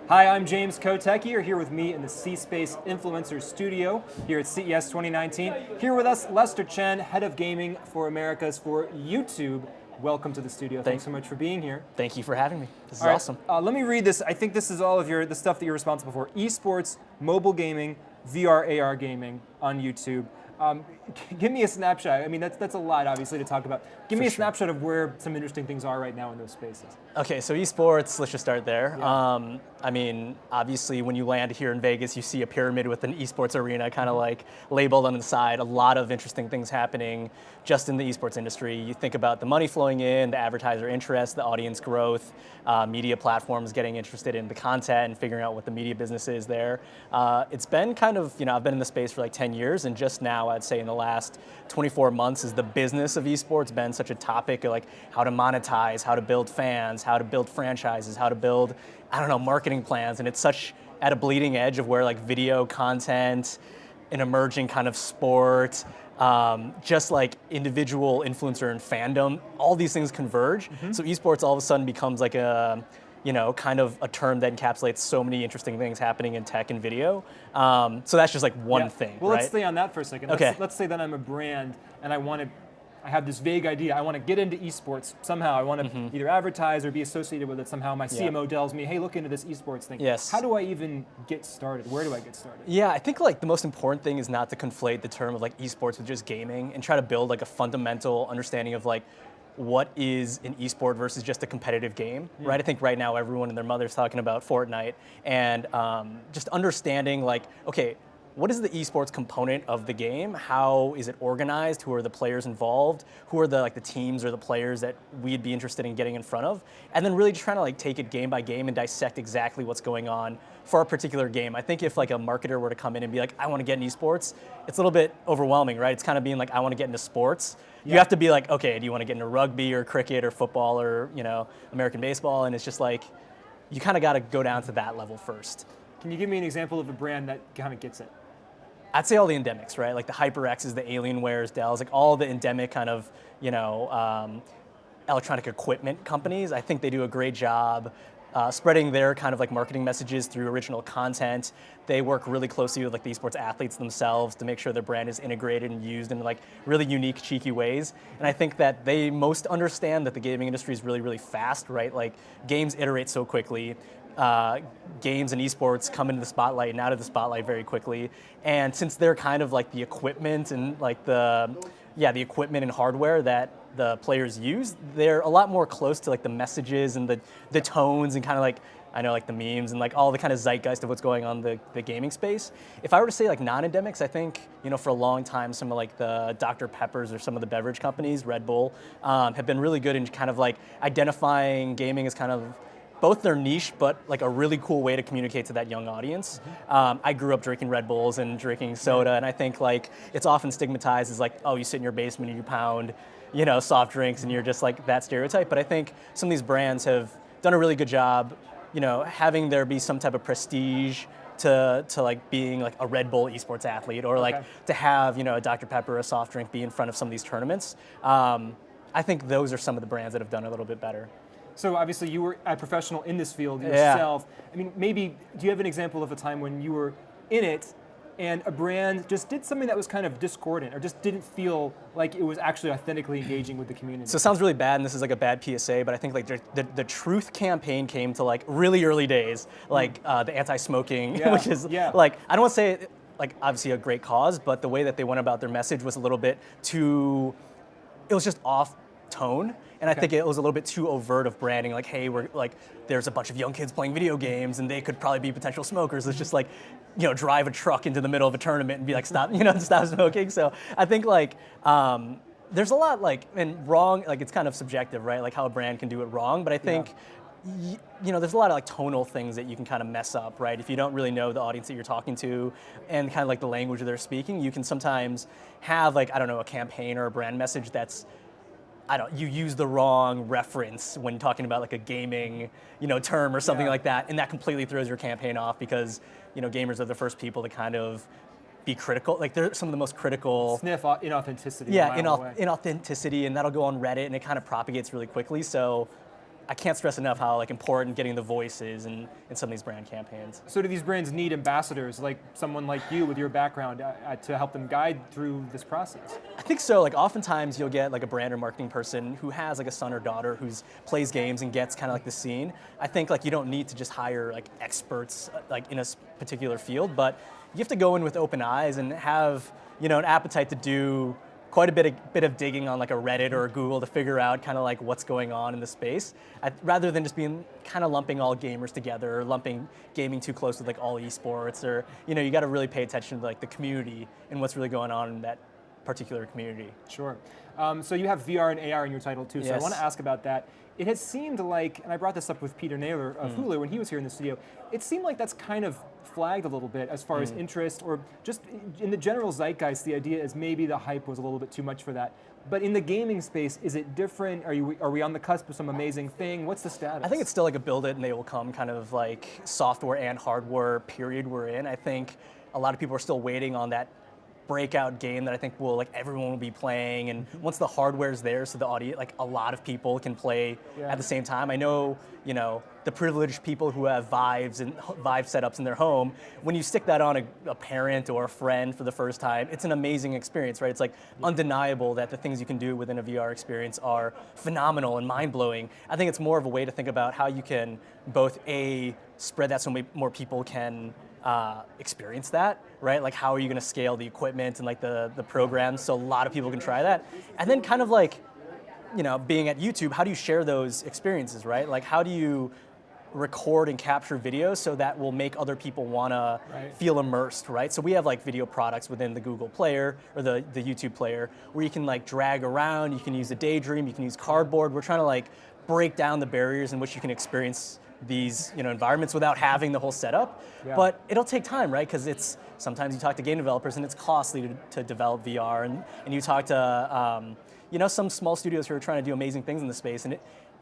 Hi, I'm James Kotecki. You're here with me in the C-Space Influencer Studio here at CES 2019. Here with us, Lester Chen, Head of Gaming for Americas for YouTube. Welcome to the studio. Thanks so much for being here. Thank you for having me. This is All right, awesome. Let me read this. I think this is all of the stuff that you're responsible for. Esports, mobile gaming, VR, AR gaming on YouTube. Give me a snapshot. I mean, that's a lot, obviously, to talk about. Give me a snapshot of where some interesting things are right now in those spaces. Okay, so esports, let's just start there. Yeah. I mean, obviously, when you land here in Vegas, you see a pyramid with an esports arena kind of like labeled on the side. A lot of interesting things happening just in the esports industry. You think about the money flowing in, the advertiser interest, the audience growth, media platforms getting interested in the content and figuring out what the media business is there. It's been kind of, I've been in the space for like 10 years, and just now, I'd say in the last 24 months, is the business of esports been such a topic of like how to monetize, how to build fans, how to build franchises, how to build, marketing plans, and it's such at a bleeding edge of where like video content, an emerging kind of sport, just like individual influencer and fandom, all these things converge. So esports all of a sudden becomes like a, kind of a term that encapsulates so many interesting things happening in tech and video. So that's just like one thing, Well, right? let's stay on that for a second. Okay. Let's say that I'm a brand and I have this vague idea. I want to get into esports somehow. I want to either advertise or be associated with it somehow. My CMO tells me, hey, look into this esports thing. Yes. How do I even get started? Where do I get started? Yeah, I think like the most important thing is not to conflate the term of like esports with just gaming and try to build like a fundamental understanding of like what is an esport versus just a competitive game, right? I think right now everyone and their mother's talking about Fortnite, and just understanding like, okay, what is the esports component of the game? How is it organized? Who are the players involved? Who are the teams or the players that we'd be interested in getting in front of? And then really just trying to like take it game by game and dissect exactly what's going on for a particular game. I think if like a marketer were to come in and be like, I want to get in esports, it's a little bit overwhelming, right? It's kind of being like, I want to get into sports. You have to be like, okay, do you want to get into rugby or cricket or football or American baseball? And it's just like, you kind of got to go down to that level first. Can you give me an example of a brand that kind of gets it? I'd say all the endemics, right? Like the HyperX's, the Alienwares, Dells, like all the endemic kind of, electronic equipment companies. I think they do a great job spreading their kind of like marketing messages through original content. They work really closely with like the esports athletes themselves to make sure their brand is integrated and used in like really unique, cheeky ways. And I think that they most understand that the gaming industry is really, really fast, right? Like games iterate so quickly. Games and esports come into the spotlight and out of the spotlight very quickly. And since they're kind of like the equipment and like the equipment and hardware that the players use, they're a lot more close to like the messages and the tones and kind of like, like the memes and like all the kind of zeitgeist of what's going on in the gaming space. If I were to say like non-endemics, I think, for a long time, some of like the Dr. Peppers or some of the beverage companies, Red Bull, have been really good in kind of like identifying gaming as kind of both their niche, but like a really cool way to communicate to that young audience. I grew up drinking Red Bulls and drinking soda, and I think like it's often stigmatized as like, oh, you sit in your basement and you pound, soft drinks, and you're just like that stereotype. But I think some of these brands have done a really good job, having there be some type of prestige to like being like a Red Bull esports athlete, or like to have a Dr. Pepper, a soft drink, be in front of some of these tournaments. I think those are some of the brands that have done a little bit better. So obviously you were a professional in this field yourself. I mean, maybe, do you have an example of a time when you were in it and a brand just did something that was kind of discordant or just didn't feel like it was actually authentically engaging with the community? So it sounds really bad, and this is like a bad PSA, but I think like the truth campaign came to like really early days, like the anti-smoking, which is like, I don't want to say like obviously a great cause, but the way that they went about their message was a little bit too, it was just off tone. And I think it was a little bit too overt of branding, like, hey, we're like, there's a bunch of young kids playing video games and they could probably be potential smokers. Let's just like, drive a truck into the middle of a tournament and be like, stop, stop smoking. So I think like, there's a lot like, and wrong, like it's kind of subjective, right? Like how a brand can do it wrong. But I think, there's a lot of like tonal things that you can kind of mess up, right? If you don't really know the audience that you're talking to and kind of like the language that they're speaking, you can sometimes have like, a campaign or a brand message that's, you use the wrong reference when talking about like a gaming, term or something like that, and that completely throws your campaign off because, gamers are the first people to kind of be critical. Like they're some of the most critical. Sniff inauthenticity. Yeah, inauthenticity, and that'll go on Reddit and it kind of propagates really quickly. So I can't stress enough how like important getting the voice is in some of these brand campaigns. So do these brands need ambassadors, like someone like you with your background, to help them guide through this process? I think so. Like oftentimes you'll get like a brand or marketing person who has like a son or daughter who plays games and gets kind of like the scene. I think like you don't need to just hire like experts like in a particular field, but you have to go in with open eyes and have, you know, an appetite to do quite a bit of digging on like a Reddit or a Google to figure out kind of like what's going on in the space, rather than just being kind of lumping all gamers together or lumping gaming too close with like all esports, or, you know, you got to really pay attention to like the community and what's really going on in that particular community. Sure. So you have VR and AR in your title too, so Yes. I want to ask about that. It has seemed like, and I brought this up with Peter Naylor of Hulu when he was here in the studio, it seemed like that's kind of flagged a little bit as far as interest, or just in the general zeitgeist, the idea is maybe the hype was a little bit too much for that. But in the gaming space, is it different? Are we on the cusp of some amazing thing? What's the status? I think it's still like a build it and they will come kind of like software and hardware period we're in. I think a lot of people are still waiting on that breakout game that I think will, like, everyone will be playing, and once the hardware's there, so the audience, like a lot of people can play at the same time. I know, you know, the privileged people who have Vive setups in their home, when you stick that on a parent or a friend for the first time, it's an amazing experience, right? It's like undeniable that the things you can do within a VR experience are phenomenal and mind-blowing. I think it's more of a way to think about how you can both spread that so more people can experience that, right? Like, how are you going to scale the equipment and like the programs so a lot of people can try that? And then kind of like, you know, being at YouTube, how do you share those experiences, right? Like, how do you record and capture videos so that will make other people want to feel immersed, right? So we have like video products within the Google Player or the YouTube Player where you can like drag around, you can use a Daydream, you can use Cardboard. We're trying to like break down the barriers in which you can experience these, you know, environments without having the whole setup. But it'll take time, right? Because it's, sometimes you talk to game developers and it's costly to develop VR, and you talk to you know, some small studios who are trying to do amazing things in the space, and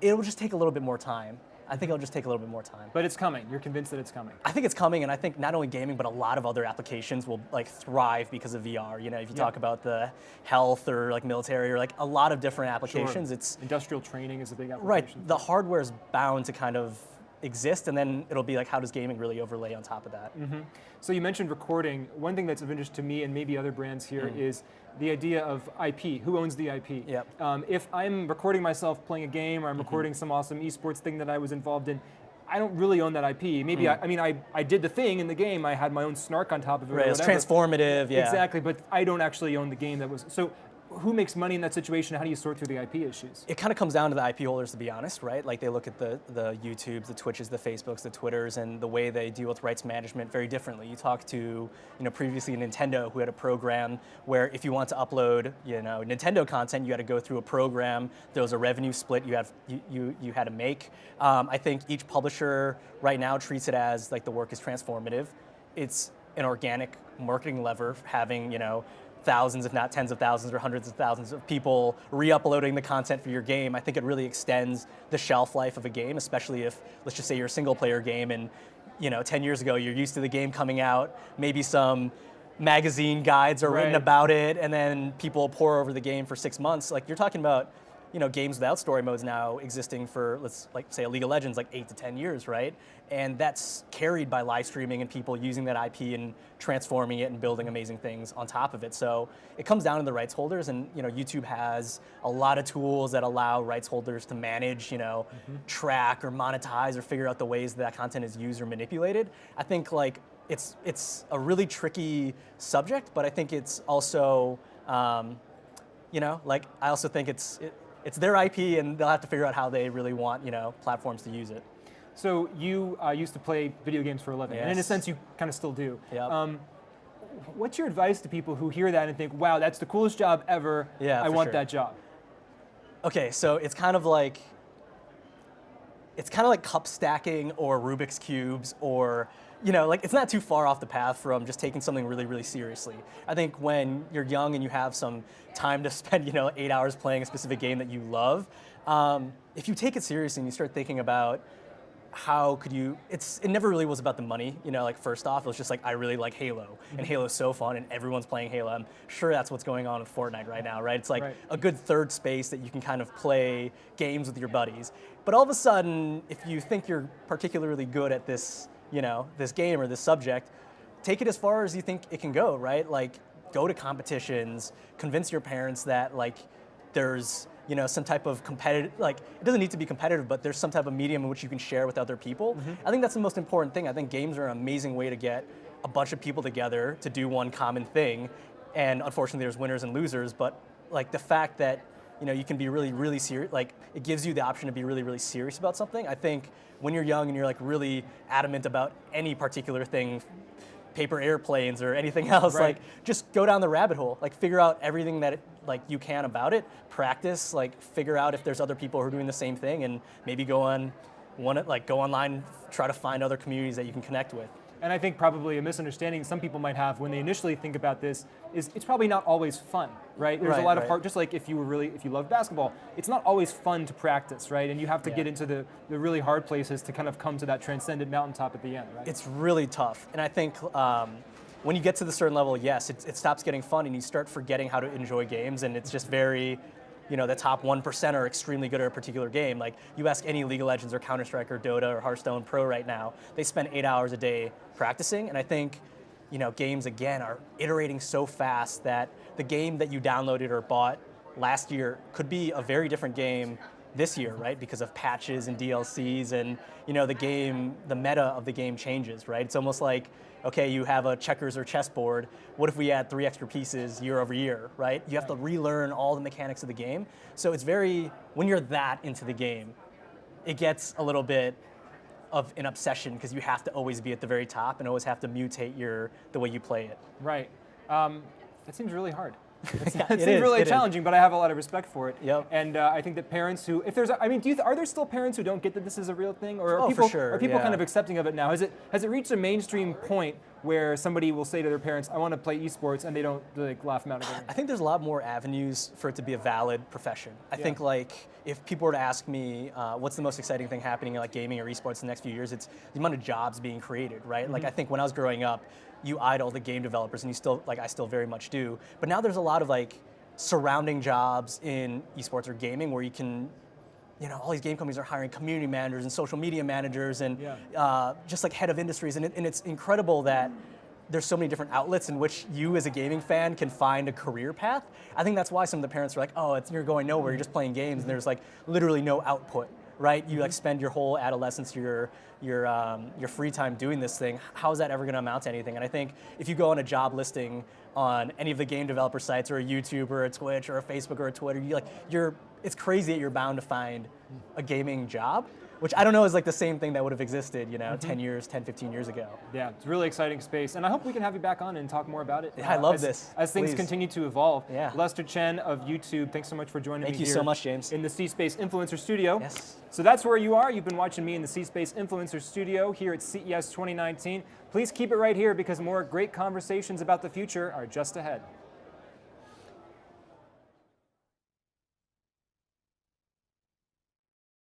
it'll just take a little bit more time. I think it'll just take a little bit more time. But it's coming. You're convinced that it's coming. I think it's coming, and I think not only gaming, but a lot of other applications will like thrive because of VR. You know, if you talk about the health or like military or like a lot of different applications, it's industrial training is a big application. right. The hardware is bound to kind of exist, and then it'll be like, how does gaming really overlay on top of that? So you mentioned recording. One thing that's of interest to me and maybe other brands here is the idea of IP. Who owns the IP? If I'm recording myself playing a game, or I'm recording some awesome esports thing that I was involved in, I don't really own that IP. Maybe I mean I did the thing in the game. I had my own snark on top of it. Right, it's transformative. Yeah, exactly. But I don't actually own the game that was so. Who makes money in that situation? How do you sort through the IP issues? It kind of comes down to the IP holders, to be honest, right? Like, they look at the YouTubes, the Twitches, the Facebooks, the Twitters, and the way they deal with rights management very differently. You talk to, you know, previously Nintendo, who had a program where if you want to upload, you know, Nintendo content, you had to go through a program. There was a revenue split you had to make. I think each publisher right now treats it as like the work is transformative. It's an organic marketing lever, having, you know, thousands, if not tens of thousands or hundreds of thousands of people re-uploading the content for your game. I think it really extends the shelf life of a game, especially if, let's just say, you're a single player game and, you know, 10 years ago you're used to the game coming out, maybe some magazine guides are written about it, and then people pour over the game for 6 months. Like, you're talking about, you know, games without story modes now existing for, let's like say, a League of Legends, like 8 to 10 years, right? And that's carried by live streaming and people using that IP and transforming it and building amazing things on top of it. So it comes down to the rights holders, and, you know, YouTube has a lot of tools that allow rights holders to manage, you know, track or monetize or figure out the ways that content is used or manipulated. I think like it's a really tricky subject, but I think it's also, you know, like, I also think it's their IP, and they'll have to figure out how they really want, you know, platforms to use it. So you used to play video games for a living, and in a sense you kind of still do. What's your advice to people who hear that and think, wow, that's the coolest job ever, I want that job? Okay, so it's kind of like cup stacking or Rubik's Cubes, or, you know, like, it's not too far off the path from just taking something really, really seriously. I think when you're young and you have some time to spend, you know, 8 hours playing a specific game that you love, if you take it seriously and you start thinking about how could you, it never really was about the money, you know, like first off, it was just like, I really like Halo, and Halo's so fun, and everyone's playing Halo. I'm sure that's what's going on with Fortnite right now, right? It's like a good third space that you can kind of play games with your buddies. But all of a sudden, if you think you're particularly good at this, you know, this game or this subject, take it as far as you think it can go, right? Like, go to competitions, convince your parents that like there's, you know, some type of competitive, like it doesn't need to be competitive, but there's some type of medium in which you can share with other people. I think that's the most important thing. I think games are an amazing way to get a bunch of people together to do one common thing. And unfortunately there's winners and losers, but like the fact that, you know, you can be really, really serious, like it gives you the option to be really, really serious about something. I think when you're young and you're like really adamant about any particular thing, paper airplanes or anything else, like just go down the rabbit hole, like figure out everything that like you can about it, practice, like figure out if there's other people who are doing the same thing, and maybe go online, try to find other communities that you can connect with. And I think probably a misunderstanding some people might have when they initially think about this is it's probably not always fun, right? There's a lot of hard, just like if you love basketball, it's not always fun to practice, right? And you have to get into the really hard places to kind of come to that transcendent mountaintop at the end, right? It's really tough. And I think when you get to the certain level, yes, it stops getting fun and you start forgetting how to enjoy games, and it's just very, you know, the top 1% are extremely good at a particular game. Like you ask any League of Legends or Counter-Strike or Dota or Hearthstone Pro right now, they spend 8 hours a day practicing. And I think, you know, games again are iterating so fast that the game that you downloaded or bought last year could be a very different game this year, right? Because of patches and DLCs, and you know, the meta of the game changes, right? It's almost like, okay, you have a checkers or chessboard. What if we add 3 extra pieces year over year, right? You have to relearn all the mechanics of the game. So it's when you're that into the game, it gets a little bit of an obsession because you have to always be at the very top and always have to mutate the way you play it. Right. That seems really hard. It seems is, really challenging, but I have a lot of respect for it. Yep. And I think that parents who, if there's, I mean, are there still parents who don't get that this is a real thing, or are people, for sure, are people kind of accepting of it now? Has it reached a mainstream point where somebody will say to their parents, "I want to play esports," and they don't like laugh them out of it? I think there's a lot more avenues for it to be a valid profession. I think like if people were to ask me what's the most exciting thing happening in like gaming or esports in the next few years, it's the amount of jobs being created, right? Like I think when I was growing up, you idol the game developers, and I still very much do. But now there's a lot of like surrounding jobs in esports or gaming where you can, you know, all these game companies are hiring community managers and social media managers and just like head of industries. And it's incredible that there's so many different outlets in which you as a gaming fan can find a career path. I think that's why some of the parents are like, oh, you're going nowhere, you're just playing games, and there's like literally no output, right? You like spend your whole adolescence, your free time doing this thing. How is that ever gonna amount to anything? And I think if you go on a job listing on any of the game developer sites or a YouTube or a Twitch or a Facebook or a Twitter, it's crazy that you're bound to find a gaming job, which I don't know is like the same thing that would have existed, you know, 15 years ago. Yeah, it's a really exciting space, and I hope we can have you back on and talk more about it. I love this. As things continue to evolve. Yeah. Lester Chen of YouTube, thanks so much for joining me Thank you here so much, James. in the C-Space Influencer Studio. Yes. So that's where you are. You've been watching me in the C-Space Influencer Studio here at CES 2019. Please keep it right here because more great conversations about the future are just ahead.